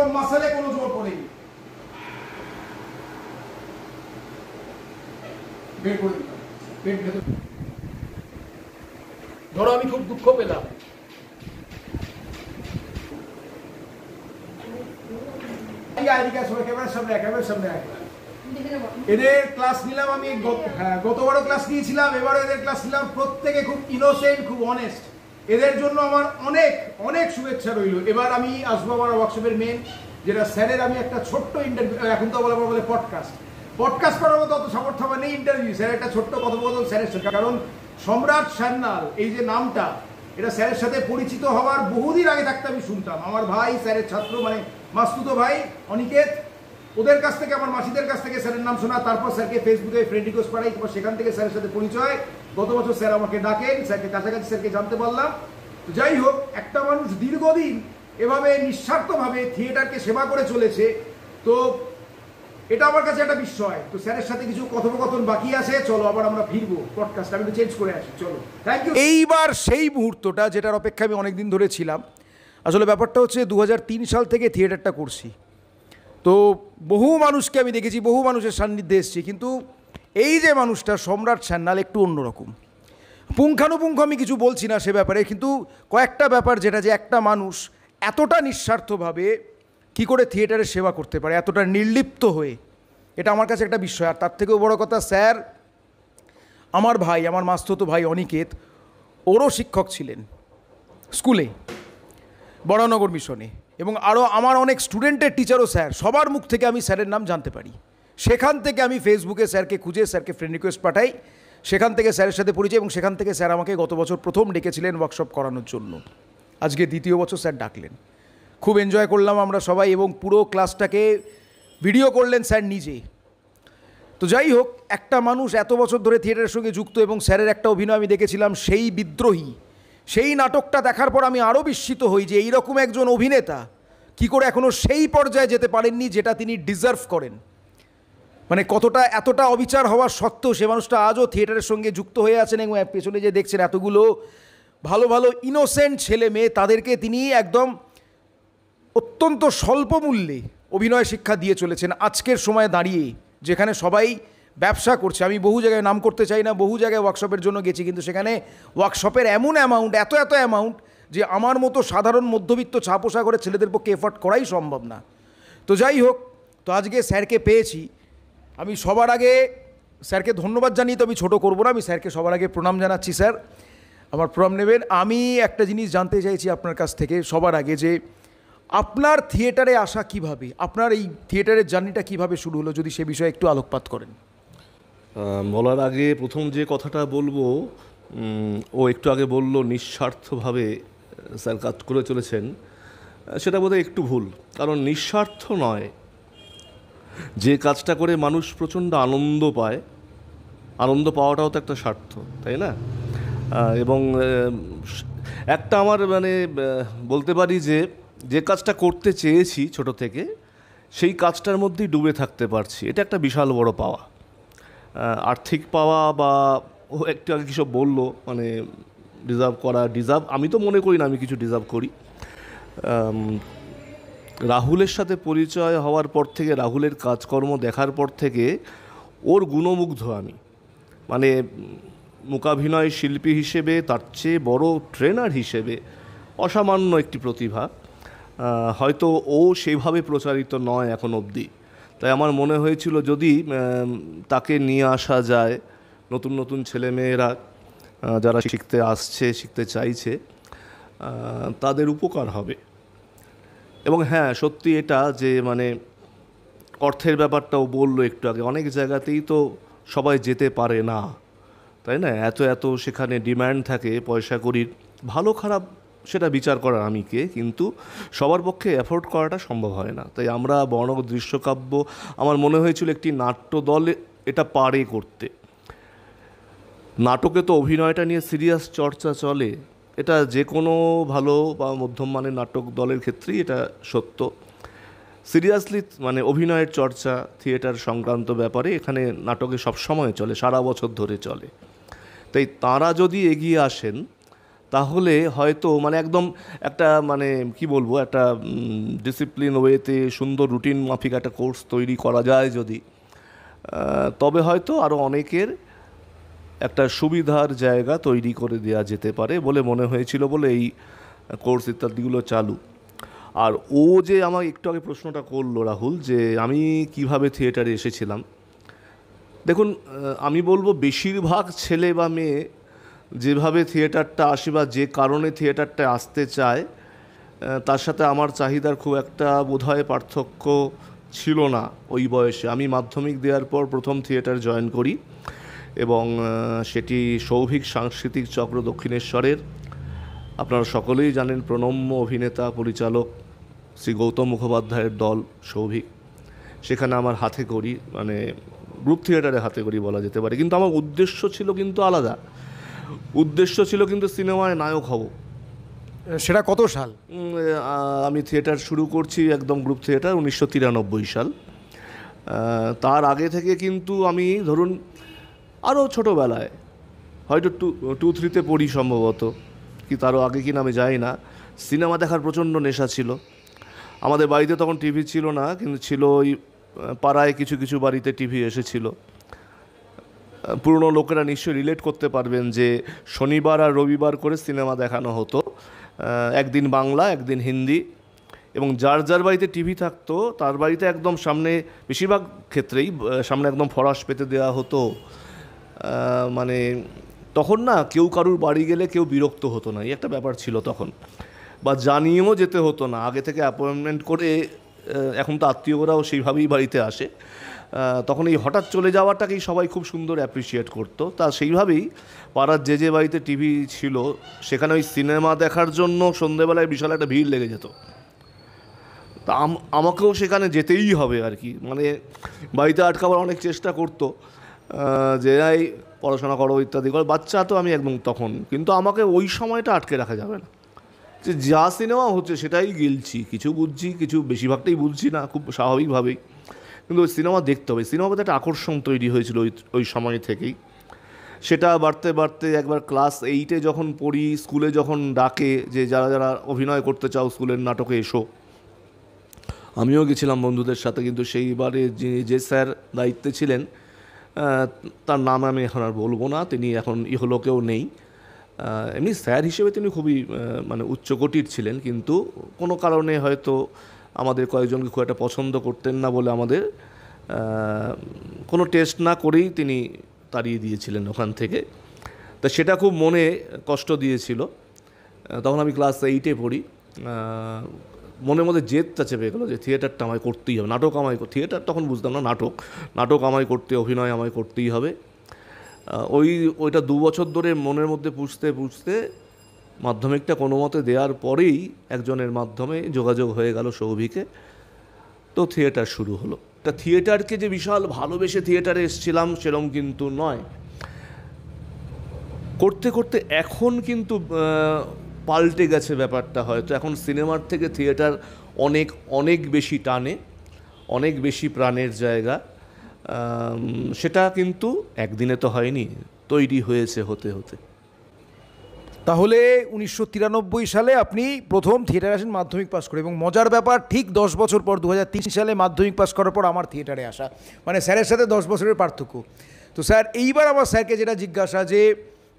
কোনো মাসেলে কোনো জোর পড়েনি। বের করে দিতাম, পেট ভেতর। ধরো আমি খুব দুঃখ পেলাম, এদের ক্লাস নিলাম আমি, গতবারও ক্লাস নিয়েছিলাম, এবারও এদের ক্লাস নিলাম। প্রত্যেকে খুব ইনোসেন্ট, খুব অনেস্ট। এদের জন্য আমার অনেক অনেক শুভেচ্ছা রইল। এবার আমি আসবো আমার ওয়ার্কশপের মেন, যেটা স্যারের আমি একটা ছোট্ট ইন্টারভিউ, এখন তো বলে পডকাস্ট করার মতো অত সামর্থ্য আমার নেই ইন্টারভিউ, স্যার একটা ছোট্ট কথোপকথন স্যারের সাথে। কারণ সম্রাট সান্যাল এই যে নামটা, এটা স্যারের সাথে পরিচিত হওয়ার বহুদিন আগে থাকতে আমি শুনতাম। আমার ভাই স্যারের ছাত্র, মানে মাস্তুতো ভাই অনিকেত, ওদের কাছ থেকে, আমার মাসিদের কাছ থেকে স্যারের নাম শোনা। তারপর স্যারকে ফেসবুকে ফ্রেন্ড রিকোয়েস্ট পাঠাই, তারপর সেখান থেকে স্যারের সাথে পরিচয়। গত বছর স্যার আমাকে ডাকেন, স্যারকে কাছাকাছি স্যারকে জানতে পারলাম। তো যাই হোক, একটা মানুষ দীর্ঘদিন এভাবে নিঃস্বার্থভাবে থিয়েটারকে সেবা করে চলেছে, তো এটা আমার কাছে একটা বিস্ময়। তো স্যারের সাথে কিছু কথোপকথন বাকি আছে, চলো আবার আমরা ফিরবো পডকাস্ট, আমি একটু চেঞ্জ করে আসি, চলো। Thank you. এইবার সেই মুহূর্তটা যেটার অপেক্ষা আমি অনেকদিন ধরে ছিলাম। আসলে ব্যাপারটা হচ্ছে 2003 সাল থেকে থিয়েটারটা করছি, তো বহু মানুষকে আমি দেখেছি, বহু মানুষের সান্নিধ্যে এসেছি, কিন্তু এই যে মানুষটা সম্রাট সান্যাল একটু অন্যরকম। পুঙ্খানুপুঙ্খ আমি কিছু বলছি না সে ব্যাপারে, কিন্তু কয়েকটা ব্যাপার যেটা, যে একটা মানুষ এতটা নিঃস্বার্থভাবে কী করে থিয়েটারের সেবা করতে পারে, এতটা নির্লিপ্ত হয়ে, এটা আমার কাছে একটা বিষয়। আর তার থেকেও বড় কথা, স্যার আমার ভাই, আমার মাস্তুতো ভাই অনিকেত, ওরও শিক্ষক ছিলেন স্কুলে, বরানগর মিশনে, এবং আরও আমার অনেক স্টুডেন্টের টিচারও স্যার। সবার মুখ থেকে আমি স্যারের নাম জানতে পারি। সেখান থেকে আমি ফেসবুকে স্যারকে খুঁজে স্যারকে ফ্রেন্ড রিকোয়েস্ট পাঠাই, সেখান থেকে স্যারের সাথে পরিচয়, এবং সেখান থেকে স্যার আমাকে গত বছর প্রথম ডেকেছিলেন ওয়ার্কশপ করানোর জন্য। আজকে দ্বিতীয় বছর স্যার ডাকলেন, খুব এনজয় করলাম আমরা সবাই, এবং পুরো ক্লাসটাকে ভিডিও করলেন স্যার নিজে। তো যাই হোক, একটা মানুষ এত বছর ধরে থিয়েটারের সঙ্গে যুক্ত, এবং স্যারের একটা অভিনয় আমি দেখেছিলাম, সেই বিদ্রোহী, সেই নাটকটা দেখার পর আমি আরও বিস্মিত হই যে এইরকম একজন অভিনেতা কী করে এখনও সেই পর্যায়ে যেতে পারেননি যেটা তিনি ডিজার্ভ করেন। মানে কতটা, এতটা অবিচার হওয়ার সত্ত্বেও সে মানুষটা আজও থিয়েটারের সঙ্গে যুক্ত হয়ে আছেন, এবং পেছনে যে দেখছেন এতগুলো ভালো ভালো ইনোসেন্ট ছেলে মেয়ে, তাদেরকে তিনি একদম অত্যন্ত স্বল্প মূল্যে অভিনয় শিক্ষা দিয়ে চলেছেন আজকের সময়ে দাঁড়িয়ে, যেখানে সবাই ব্যবসা করছে। আমি বহু জায়গায় নাম করতে চাই না, বহু জায়গায় ওয়ার্কশপের জন্য গেছি, কিন্তু সেখানে ওয়ার্কশপের এমন অ্যামাউন্ট, এত অ্যামাউন্ট, যে আমার মতো সাধারণ মধ্যবিত্ত ছাপোষা করে ছেলেদের পক্ষে এফোর্ড করাই সম্ভব না। তো যাই হোক, তো আজকে স্যারকে পেয়েছি। আমি সবার আগে স্যারকে ধন্যবাদ জানিয়ে, তো আমি ছোটো করবো না, আমি স্যারকে সবার আগে প্রণাম জানাচ্ছি। স্যার আমার প্রণাম নেবেন। আমি একটা জিনিস জানতে চাইছি আপনার কাছ থেকে সবার আগে, যে আপনার থিয়েটারে আসা কিভাবে, আপনার এই থিয়েটারের জার্নিটা কিভাবে শুরু হলো, যদি সে বিষয়ে একটু আলোকপাত করেন। বলার আগে প্রথম যে কথাটা বলবো, ও একটু আগে বলল নিঃস্বার্থভাবে স্যার কাজ করে চলেছেন, সেটা বোধহয় একটু ভুল। কারণ নিঃস্বার্থ নয়, যে কাজটা করে মানুষ প্রচণ্ড আনন্দ পায়, আনন্দ পাওয়াটাও তো একটা স্বার্থ, তাই না? এবং একটা আমার মানে বলতে পারি যে যে কাজটা করতে চেয়েছি ছোট থেকে, সেই কাজটার মধ্যেই ডুবে থাকতে পারছি, এটা একটা বিশাল বড় পাওয়া। আর্থিক পাওয়া বা ও একটু আগে কী সব বললো, মানে ডিজার্ভ আমি তো মনে করি না আমি কিছু ডিজার্ভ করি। রাহুলের সাথে পরিচয় হওয়ার পর থেকে, রাহুলের কাজকর্ম দেখার পর থেকে ওর গুণমুগ্ধ আমি। মানে মূকাভিনয় শিল্পী হিসেবে, তার চেয়ে বড় ট্রেনার হিসেবে অসামান্য একটি প্রতিভা। হয়তো ও সেভাবে প্রচারিত নয় এখন অবধি, তাই আমার মনে হয়েছিল যদি তাকে নিয়ে আসা যায়, নতুন নতুন ছেলেমেয়েরা যারা শিখতে আসছে, শিখতে চাইছে, তাদের উপকার হবে। এবং হ্যাঁ, সত্যি এটা যে মানে অর্থের ব্যাপারটাও বললো একটু আগে, অনেক জায়গাতেই তো সবাই যেতে পারে না, তাই না? এত সেখানে ডিম্যান্ড থাকে পয়সা কড়ির, ভালো খারাপ সেটা বিচার করার আমি কে, কিন্তু সবার পক্ষে অ্যাফোর্ড করাটা সম্ভব হয় না। তাই আমরা বর্ণগত দৃশ্যকাব্য, আমার মনে হয়েছিল একটি নাট্যদল এটা পারে করতে। নাটকে তো অভিনয়টা নিয়ে সিরিয়াস চর্চা চলে, এটা যে কোনো ভালো বা মধ্যম মানের নাটক দলের ক্ষেত্রেই এটা সত্য। সিরিয়াসলি মানে অভিনয়ের চর্চা, থিয়েটার সংক্রান্ত ব্যাপারে এখানে নাটকে সবসময় চলে, সারা বছর ধরে চলে। তাই তাঁরা যদি এগিয়ে আসেন, তাহলে হয়তো মানে একদম একটা মানে কি বলবো একটা ডিসিপ্লিন ওয়েতে সুন্দর রুটিন মাফিক একটা কোর্স তৈরি করা যায় যদি, তবে হয়তো আরও অনেকের একটা সুবিধার জায়গা তৈরি করে দেওয়া যেতে পারে বলে মনে হয়েছিল বলে এই কোর্স ইত্যাদিগুলো চালু। আর ও যে আমার একটু আগে প্রশ্নটা করলো রাহুল, যে আমি কিভাবে থিয়েটারে এসেছিলাম, দেখুন আমি বলবো বেশিরভাগ ছেলে বা মেয়ে যেভাবে থিয়েটারটা আসে বা যে কারণে থিয়েটারটা আসতে চায় তার সাথে আমার চাহিদার খুব একটা বোধহয় পার্থক্য ছিল না ওই বয়সে। আমি মাধ্যমিক দেওয়ার পর প্রথম থিয়েটার জয়েন করি এবং সেটি সৌভিক সাংস্কৃতিক চক্র দক্ষিণেশ্বরের, আপনারা সকলেই জানেন প্রণম্য অভিনেতা পরিচালক শ্রী গৌতম মুখোপাধ্যায়ের দল সৌভিক, সেখানে আমার হাতে করি মানে গ্রুপ থিয়েটারে হাতে করি বলা যেতে পারে। কিন্তু আমার উদ্দেশ্য ছিল কিন্তু আলাদা, উদ্দেশ্য ছিল কিন্তু সিনেমায় নায়ক হব। সেটা কত সাল? আমি থিয়েটার শুরু করছি একদম গ্রুপ থিয়েটার 1993 সাল। তার আগে থেকে কিন্তু আমি ধরুন আরও ছোটোবেলায় হয়তো 2-3 পড়ি সম্ভবত, কি তারও আগে কিনা আমি জানি না, সিনেমা দেখার প্রচণ্ড নেশা ছিল। আমাদের বাড়িতে তখন টিভি ছিল না, কিন্তু ছিল ওই পাড়ায় কিছু কিছু বাড়িতে টিভি এসেছিল। পুরনো লোকেরা নিশ্চয়ই রিলেট করতে পারবেন যে শনিবার আর রবিবার করে সিনেমা দেখানো হতো, একদিন বাংলা একদিন হিন্দি, এবং যার যার বাড়িতে টিভি থাকতো তার বাড়িতে একদম সামনে, বেশিরভাগ ক্ষেত্রেই সামনে একদম ফরাস পেতে দেওয়া হতো। মানে তখন না কেউ কারুর বাড়ি গেলে কেউ বিরক্ত হতো না, এই একটা ব্যাপার ছিল তখন, বা জানিয়েও যেতে হতো না, আগে থেকে অ্যাপয়েন্টমেন্ট করে। এখন তো আত্মীয়রাও সেইভাবেই বাড়িতে আসে, তখন এই হঠাৎ চলে যাওয়াটাকেই সবাই খুব সুন্দর অ্যাপ্রিসিয়েট করতো। তা সেইভাবেই পাড়ার যে বাড়িতে টিভি ছিল সেখানে ওই সিনেমা দেখার জন্য সন্ধেবেলায় বিশাল একটা ভিড় লেগে যেত। তা আমাকেও সেখানে যেতেই হবে আর কি, মানে বাড়িতে আটকাবার অনেক চেষ্টা করতো যে এই পড়াশোনা করো ইত্যাদি করো, বাচ্চা তো আমি একদম তখন, কিন্তু আমাকে ওই সময়টা আটকে রাখা যাবে না, যে যা সিনেমা হচ্ছে সেটাই গিলছি, কিছু বুঝছি কিছু বেশিরভাগটাই বুঝছি না খুব স্বাভাবিকভাবেই, কিন্তু ওই সিনেমা দেখতে হবে। সিনেমাতে একটা আকর্ষণ তৈরি হয়েছিল ওই সময় থেকেই। সেটা বাড়তে বাড়তে একবার ক্লাস 8-এ যখন পড়ি, স্কুলে যখন ডাকে যে যারা যারা অভিনয় করতে চাও স্কুলের নাটকে এসো, আমিও গেছিলাম বন্ধুদের সাথে। কিন্তু সেইবারে যে স্যার দায়িত্বে ছিলেন, তার নাম আমি এখন আর বলবো না, তিনি এখন ইহলোকেও নেই। এমনি স্যার হিসেবে তিনি খুবই মানে উচ্চকোটির ছিলেন, কিন্তু কোনো কারণে হয়তো আমাদের কয়েকজনকে খুব একটা পছন্দ করতেন না বলে আমাদের কোনো টেস্ট না করেই তিনি তাড়িয়ে দিয়েছিলেন ওখান থেকে। তা সেটা খুব মনে কষ্ট দিয়েছিল। তখন আমি ক্লাস 8-এ পড়ি, মনের মধ্যে জেদটা চেপে গেলো যে থিয়েটারটা আমায় করতেই হবে, নাটক আমায়, থিয়েটার তখন বুঝতাম না, নাটক আমায় করতে, অভিনয় আমায় করতেই হবে। ওইটা 2 বছর ধরে মনের মধ্যে পুষতে মাধ্যমিকটা কোনো মতে দেওয়ার পরেই একজনের মাধ্যমে যোগাযোগ হয়ে গেল সৌভিকে, তো থিয়েটার শুরু হলো। তা থিয়েটারকে যে বিশাল ভালোবেসে থিয়েটারে এসেছিলাম সেরকম কিন্তু নয়, করতে করতে এখন কিন্তু পাল্টে গেছে ব্যাপারটা। হয়তো এখন সিনেমার থেকে থিয়েটার অনেক অনেক বেশি টানে, অনেক বেশি প্রাণের জায়গা। সেটা কিন্তু একদিনে তো হয়নি, তৈরি হয়েছে হতে হতে। তাহলে 1993 সালে আপনি প্রথম থিয়েটারে আসেন মাধ্যমিক পাস করে, এবং মজার ব্যাপার ঠিক 10 বছর পর 2003 সালে মাধ্যমিক পাস করার পর আমার থিয়েটারে আসা, মানে স্যারের সাথে 10 বছরের পার্থক্য। তো স্যার এইবার আমার স্যারকে যেটা জিজ্ঞাসা, যে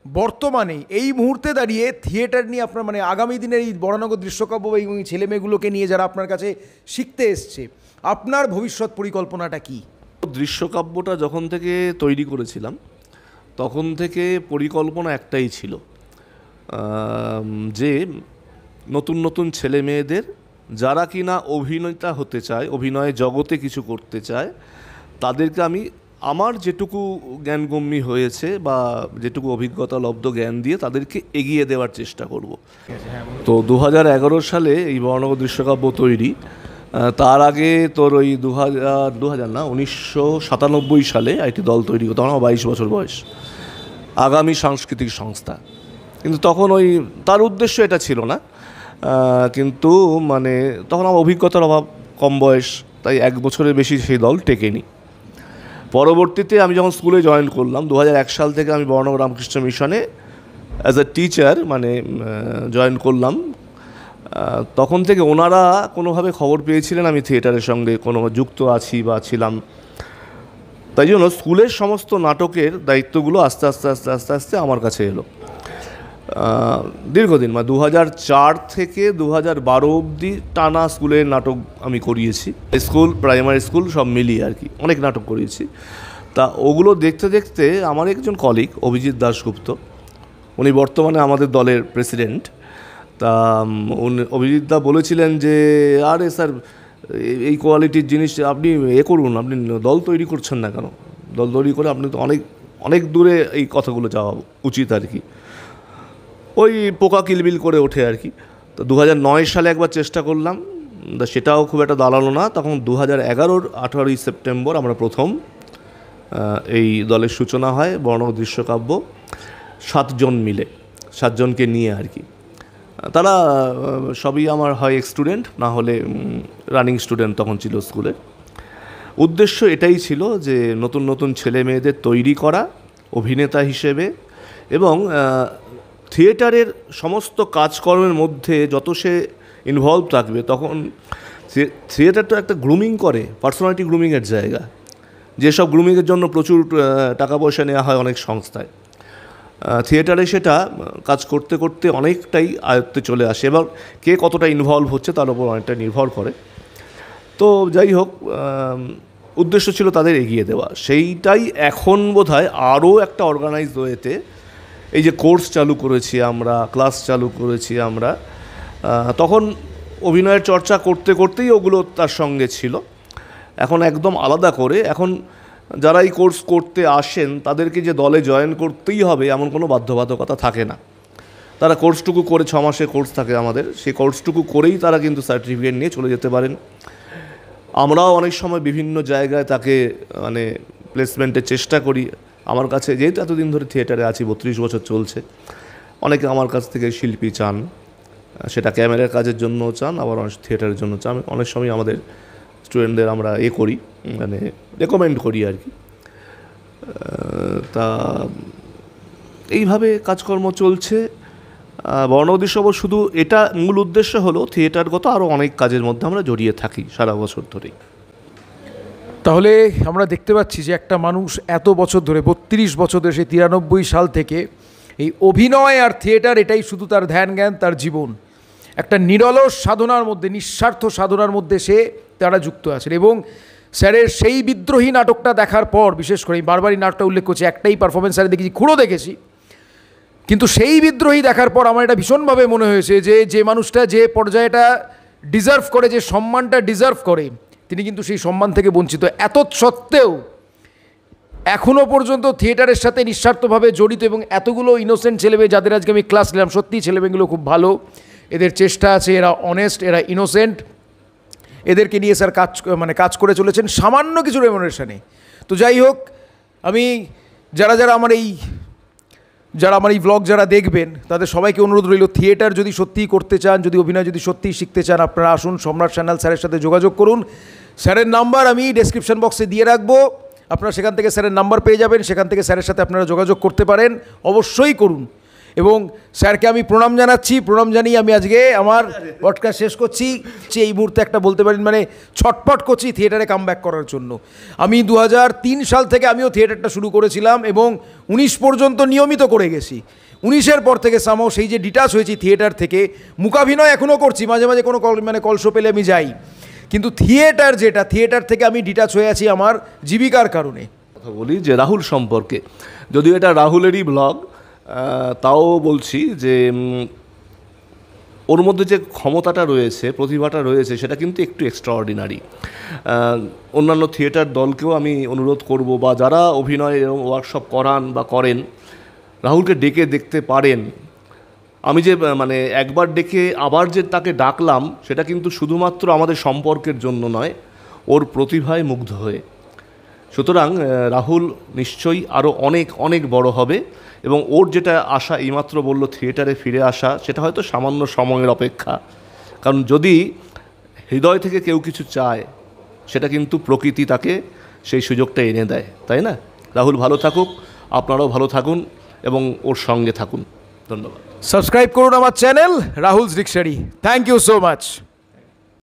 বর্তমানে এই মুহূর্তে দাঁড়িয়ে থিয়েটার নিয়ে আপনার মানে আগামী দিনের এই বরানগর দৃশ্যকাব্য এবং এই ছেলেমেয়েগুলোকে নিয়ে যারা আপনার কাছে শিখতে এসছে, আপনার ভবিষ্যৎ পরিকল্পনাটা কী? দৃশ্যকাব্যটা যখন থেকে তৈরি করেছিলাম তখন থেকে পরিকল্পনা একটাই ছিল, যে নতুন নতুন ছেলে মেয়েদের যারা কিনা অভিনেতা হতে চায়, অভিনয় জগতে কিছু করতে চায়, তাদেরকে আমি আমার যেটুকু জ্ঞানগম্যি হয়েছে বা যেটুকু অভিজ্ঞতা লব্ধ জ্ঞান দিয়ে তাদেরকে এগিয়ে দেওয়ার চেষ্টা করব। তো 2011 সালে এই বরানগর দৃশ্যকাব্য তৈরি, তার আগে তোর ওই 1997 সালে একটি দল তৈরি করতো, তখন আমার 22 বছর বয়স, আগামী সাংস্কৃতিক সংস্থা। কিন্তু তখন তার উদ্দেশ্য এটা ছিল না, কিন্তু মানে তখন আমার অভিজ্ঞতার অভাব, কম বয়স, তাই 1 বছরের বেশি সেই দল টেকেনি। পরবর্তীতে আমি যখন স্কুলে জয়েন করলাম 2001 সাল থেকে আমি বরানগর রামকৃষ্ণ মিশনে অ্যাজ এ টিচার মানে জয়েন করলাম, তখন থেকে ওনারা কোনোভাবে খবর পেয়েছিলেন আমি থিয়েটারের সঙ্গে কোনো যুক্ত আছি বা ছিলাম। তাই জন্য স্কুলের সমস্ত নাটকের দায়িত্বগুলো আস্তে আস্তে আস্তে আস্তে আস্তে আমার কাছে এলো। দীর্ঘদিন মানে 2004 থেকে 2012 অবধি টানা স্কুলের নাটক আমি করিয়েছি, স্কুল প্রাইমারি স্কুল সব মিলিয়ে আর কি অনেক নাটক করিয়েছি। তা ওগুলো দেখতে দেখতে আমার একজন কলিগ অভিজিৎ দাশগুপ্ত, উনি বর্তমানে আমাদের দলের প্রেসিডেন্ট, তা অভিজিৎ দা বলেছিলেন যে আরে স্যার এই কোয়ালিটির জিনিস আপনি করুন, আপনি দল তৈরি করছেন না কেন, দল তৈরি করে আপনি তো অনেক অনেক দূরে এই কথাগুলো যাওয়া উচিত আর কি। ওই পোকা কিলবিল করে ওঠে আর কি। তো 2009 সালে একবার চেষ্টা করলাম, সেটাও খুব একটা দাঁড়ালো না। তখন 2011-র 18ই সেপ্টেম্বর আমরা প্রথম এই দলের সূচনা হয়, বর্ণ দৃশ্যকাব্য 7 জন মিলে, 7 জনকে নিয়ে আর কি। তারা সবই আমার হয় এক্স স্টুডেন্ট, না হলে রানিং স্টুডেন্ট তখন ছিল স্কুলে। উদ্দেশ্য এটাই ছিল যে নতুন নতুন ছেলে মেয়েদের তৈরি করা অভিনেতা হিসেবে, এবং থিয়েটারের সমস্ত কাজকর্মের মধ্যে যত সে ইনভলভ থাকবে, তখন থিয়েটারটা একটা গ্রুমিং করে, পার্সোনালিটি গ্রুমিংয়ের জায়গা, যেসব গ্রুমিংয়ের জন্য প্রচুর টাকা পয়সা নেওয়া হয় অনেক সংস্থায়। থিয়েটারে সেটা কাজ করতে করতে অনেকটাই আয়ত্তে চলে আসে, এবং কে কতটা ইনভলভ হচ্ছে তার উপর অনেকটা নির্ভর করে। তো যাই হোক, উদ্দেশ্য ছিল তাদের এগিয়ে দেওয়া। সেইটাই এখন বোধহয় আরও একটা অর্গানাইজড ওয়েতে এই যে কোর্স চালু করেছি আমরা, ক্লাস চালু করেছি আমরা, তখন অভিনয়ের চর্চা করতে করতেই ওগুলো তার সঙ্গে ছিল। এখন একদম আলাদা করে, এখন যারা এই কোর্স করতে আসেন তাদেরকে যে দলে জয়েন করতেই হবে এমন কোনো বাধ্যবাধকতা থাকে না। তারা কোর্সটুকু করে, 6 মাসের কোর্স থাকে আমাদের, সেই কোর্সটুকু করেই তারা কিন্তু সার্টিফিকেট নিয়ে চলে যেতে পারেন। আমরাও অনেক সময় বিভিন্ন জায়গায় তাকে মানে প্লেসমেন্টের চেষ্টা করি। আমার কাছে যেহেতু এতদিন ধরে থিয়েটারে আছি, 32 বছর চলছে, অনেকে আমার কাছ থেকে শিল্পী চান, সেটা ক্যামেরার কাজের জন্য চান, আবার অনেক থিয়েটারের জন্য চান। অনেক সময় আমাদের স্টুডেন্টদের আমরা করি, মানে রেকমেন্ড করি আর কি। তা এইভাবে কাজকর্ম চলছে। বর্ণদৃশ্যব শুধু এটা মূল উদ্দেশ্য হলো, থিয়েটারগত আরও অনেক কাজের মধ্যে আমরা জড়িয়ে থাকি সারা বছর ধরেই। তাহলে আমরা দেখতে পাচ্ছি যে একটা মানুষ এত বছর ধরে, 32 বছর ধরে, সেই 93 সাল থেকে এই অভিনয় আর থিয়েটার এটাই শুধু তার ধ্যান জ্ঞান, তার জীবন। একটা নিরলস সাধনার মধ্যে, নিঃস্বার্থ সাধনার মধ্যে তারা যুক্ত আছেন। এবং স্যারের সেই বিদ্রোহী নাটকটা দেখার পর, বিশেষ করে বারবারই নাটকটা উল্লেখ করছি, একটাই পারফরমেন্স স্যারে দেখেছি, খুঁড়ো দেখেছি, কিন্তু সেই বিদ্রোহী দেখার পর আমার এটা ভীষণভাবে মনে হয়েছে যে মানুষটা যে পর্যায়েটা ডিজার্ভ করে, যে সম্মানটা ডিজার্ভ করে, তিনি কিন্তু সেই সম্মান থেকে বঞ্চিত। এত সত্ত্বেও এখনও পর্যন্ত থিয়েটারের সাথে নিঃস্বার্থভাবে জড়িত, এবং এতগুলো ইনোসেন্ট ছেলেমেয়ে যাদের আজকে আমি ক্লাস নিলাম, সত্যিই ছেলেমেয়েগুলো খুব ভালো, এদের চেষ্টা আছে, এরা অনেস্ট, এরা ইনোসেন্ট, এদেরকে নিয়ে স্যার কাজ করে চলেছেন সামান্য কিছু রেমুনারেশনে। তো যাই হোক, আমি যারা আমার এই ব্লগ যারা দেখবেন তাদের সবাইকে অনুরোধ রইল, থিয়েটার যদি সত্যিই করতে চান, যদি অভিনয় যদি সত্যিই শিখতে চান, আপনারা আসুন, সম্রাট সান্যাল স্যারের সাথে যোগাযোগ করুন। স্যারের নাম্বার আমি ডেসক্রিপশন বক্সে দিয়ে রাখবো, আপনারা সেখান থেকে স্যারের নাম্বার পেয়ে যাবেন, সেখান থেকে স্যারের সাথে আপনারা যোগাযোগ করতে পারেন, অবশ্যই করুন। এবং স্যারকে আমি প্রণাম জানাচ্ছি, প্রণাম জানিয়ে আমি আজকে আমার পডকাস্ট শেষ করছি। এই মুহূর্তে একটা বলতে পারেন মানে ছটপট করছি থিয়েটারে কামব্যাক করার জন্য। আমি 2003 সাল থেকে আমিও থিয়েটারটা শুরু করেছিলাম, এবং 19 পর্যন্ত নিয়মিত করে গেছি। 19-এর পর থেকে সামাও সেই যে ডিটাচ হয়েছি থিয়েটার থেকে, মূকাভিনয় এখনও করছি, মাঝে মাঝে কোনো কল শো পেলে আমি যাই, কিন্তু থিয়েটার থেকে আমি ডিটাচ হয়ে আছি আমার জীবিকার কারণে। কথা বলি যে রাহুল সম্পর্কে, যদিও এটা রাহুলেরই ব্লগ, তাও বলছি যে ওর মধ্যে যে ক্ষমতাটা রয়েছে, প্রতিভাটা রয়েছে, সেটা কিন্তু একটু এক্সট্রাঅর্ডিনারি। অন্যান্য থিয়েটার দলকেও আমি অনুরোধ করব, বা যারা অভিনয় এবং ওয়ার্কশপ করান বা করেন, রাহুলকে ডেকে দেখতে পারেন। আমি যে মানে একবার ডেকে আবার যে তাকে ডাকলাম, সেটা কিন্তু শুধুমাত্র আমাদের সম্পর্কের জন্য নয়, ওর প্রতিভায় মুগ্ধ হয়ে। সুতরাং রাহুল নিশ্চয়ই আরও অনেক অনেক বড় হবে, এবং ওর যেটা আশা, এইমাত্র বলল থিয়েটারে ফিরে আসা, সেটা হয়তো সামান্য সময়ের অপেক্ষা। কারণ যদি হৃদয় থেকে কেউ কিছু চায়, সেটা কিন্তু প্রকৃতি তাকে সেই সুযোগটা এনে দেয়, তাই না? রাহুল ভালো থাকুক, আপনারাও ভালো থাকুন এবং ওর সঙ্গে থাকুন। ধন্যবাদ। সাবস্ক্রাইব করুন আমার channel Rahul's dictionary. Thank you so much.